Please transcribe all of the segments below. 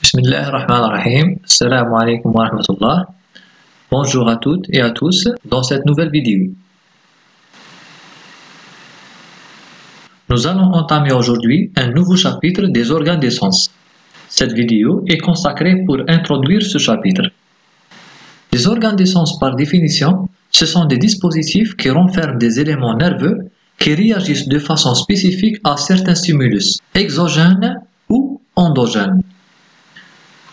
Bismillahirrahmanirrahim. Assalamu alaikum wa rahmatullah. Bonjour à toutes et à tous dans cette nouvelle vidéo. Nous allons entamer aujourd'hui un nouveau chapitre des organes des sens. Cette vidéo est consacrée pour introduire ce chapitre. Les organes des sens, par définition, ce sont des dispositifs qui renferment des éléments nerveux qui réagissent de façon spécifique à certains stimulus, exogènes ou endogènes.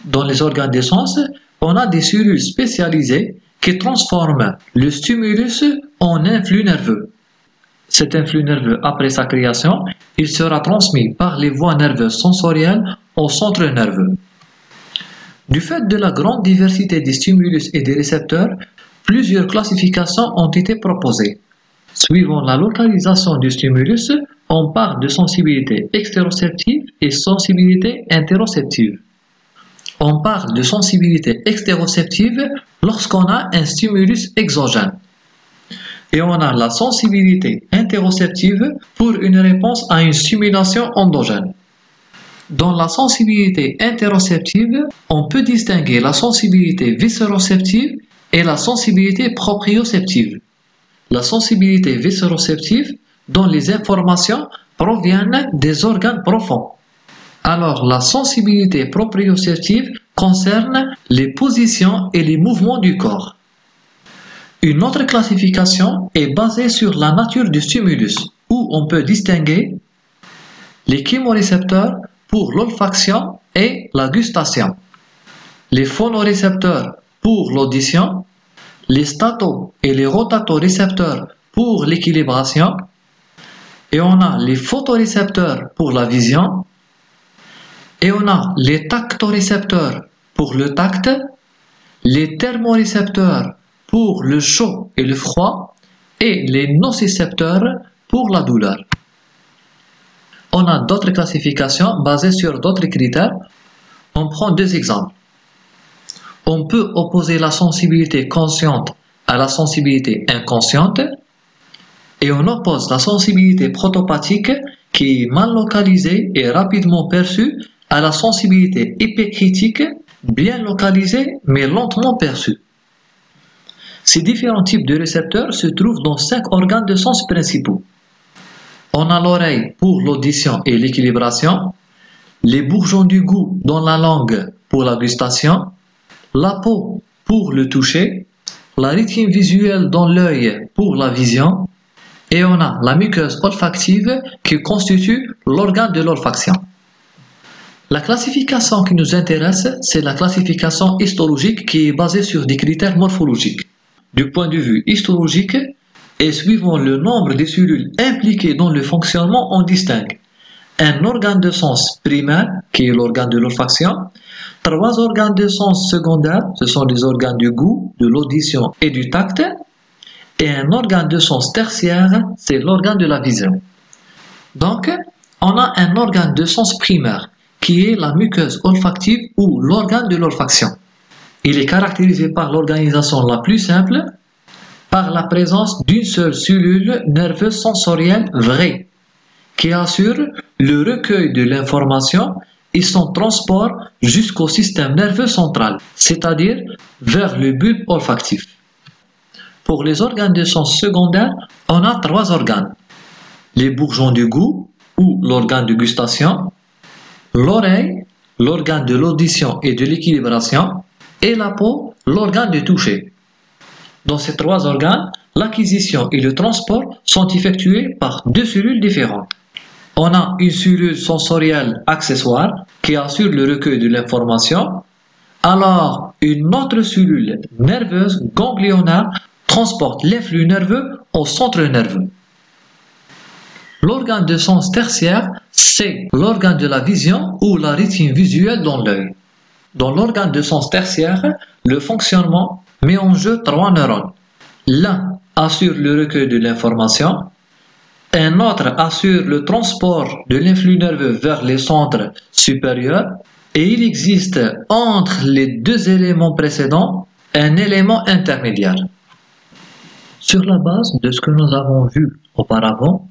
Dans les organes des sens, on a des cellules spécialisées qui transforment le stimulus en influx nerveux. Cet influx nerveux, après sa création, il sera transmis par les voies nerveuses sensorielles au centre nerveux. Du fait de la grande diversité des stimulus et des récepteurs, plusieurs classifications ont été proposées. Suivant la localisation du stimulus, on parle de sensibilité extéroceptive et sensibilité interoceptive. On parle de sensibilité extéroceptive lorsqu'on a un stimulus exogène. Et on a la sensibilité interoceptive pour une réponse à une stimulation endogène. Dans la sensibilité interoceptive, on peut distinguer la sensibilité viscéroceptive et la sensibilité proprioceptive. La sensibilité viscéroceptive, dont les informations proviennent des organes profonds. Alors, la sensibilité proprioceptive concerne les positions et les mouvements du corps. Une autre classification est basée sur la nature du stimulus, où on peut distinguer les chémorécepteurs pour l'olfaction et la gustation, les phonorécepteurs pour l'audition, les stato- et les rotatorécepteurs pour l'équilibration, et on a les photorécepteurs pour la vision, et on a les tactorécepteurs pour le tact, les thermorécepteurs pour le chaud et le froid, et les nocicepteurs pour la douleur. On a d'autres classifications basées sur d'autres critères. On prend deux exemples. On peut opposer la sensibilité consciente à la sensibilité inconsciente, et on oppose la sensibilité protopathique qui est mal localisée et rapidement perçue à la sensibilité épicritique, bien localisée mais lentement perçue. Ces différents types de récepteurs se trouvent dans 5 organes de sens principaux. On a l'oreille pour l'audition et l'équilibration, les bourgeons du goût dans la langue pour la gustation, la peau pour le toucher, la rétine visuelle dans l'œil pour la vision, et on a la muqueuse olfactive qui constitue l'organe de l'olfaction. La classification qui nous intéresse, c'est la classification histologique qui est basée sur des critères morphologiques. Du point de vue histologique, et suivant le nombre de cellules impliquées dans le fonctionnement, on distingue un organe de sens primaire, qui est l'organe de l'olfaction, 3 organes de sens secondaires, ce sont les organes du goût, de l'audition et du tact, et un organe de sens tertiaire, c'est l'organe de la vision. Donc, on a un organe de sens primaire, qui est la muqueuse olfactive ou l'organe de l'olfaction. Il est caractérisé par l'organisation la plus simple, par la présence d'une seule cellule nerveuse sensorielle vraie, qui assure le recueil de l'information et son transport jusqu'au système nerveux central, c'est-à-dire vers le bulbe olfactif. Pour les organes de sens secondaires, on a 3 organes. Les bourgeons du goût, ou l'organe de gustation, l'oreille, l'organe de l'audition et de l'équilibration, et la peau, l'organe de toucher. Dans ces 3 organes, l'acquisition et le transport sont effectués par 2 cellules différentes. On a une cellule sensorielle accessoire qui assure le recueil de l'information, alors une autre cellule nerveuse ganglionnaire transporte l'influx nerveux au centre nerveux. L'organe de sens tertiaire, c'est l'organe de la vision ou la rétine visuelle dans l'œil. Dans l'organe de sens tertiaire, le fonctionnement met en jeu 3 neurones. L'un assure le recueil de l'information, un autre assure le transport de l'influx nerveux vers les centres supérieurs, et il existe entre les 2 éléments précédents un élément intermédiaire. Sur la base de ce que nous avons vu auparavant,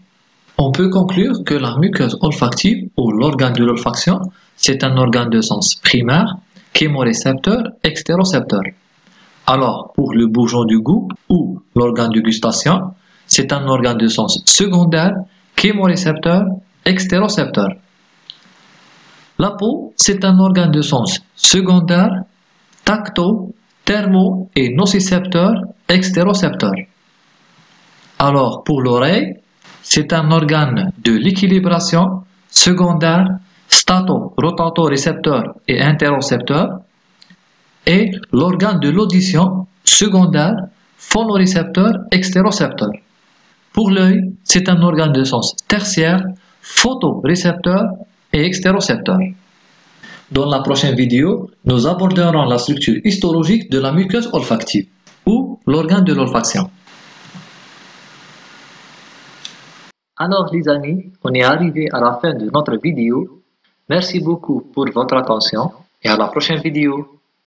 on peut conclure que la muqueuse olfactive ou l'organe de l'olfaction c'est un organe de sens primaire, chémorécepteur, extérocepteur. Alors, pour le bourgeon du goût ou l'organe de gustation, c'est un organe de sens secondaire, chémorécepteur, extérocepteur. La peau, c'est un organe de sens secondaire, tacto, thermo et nocicepteur, extérocepteur. Alors, pour l'oreille, c'est un organe de l'équilibration secondaire, stato-rotato-récepteur et interocepteur. Et l'organe de l'audition secondaire, phonorécepteur, extérocepteur. Pour l'œil, c'est un organe de sens tertiaire, photorécepteur et extérocepteur. Dans la prochaine vidéo, nous aborderons la structure histologique de la muqueuse olfactive ou l'organe de l'olfaction. Alors les amis, on est arrivé à la fin de notre vidéo. Merci beaucoup pour votre attention et à la prochaine vidéo.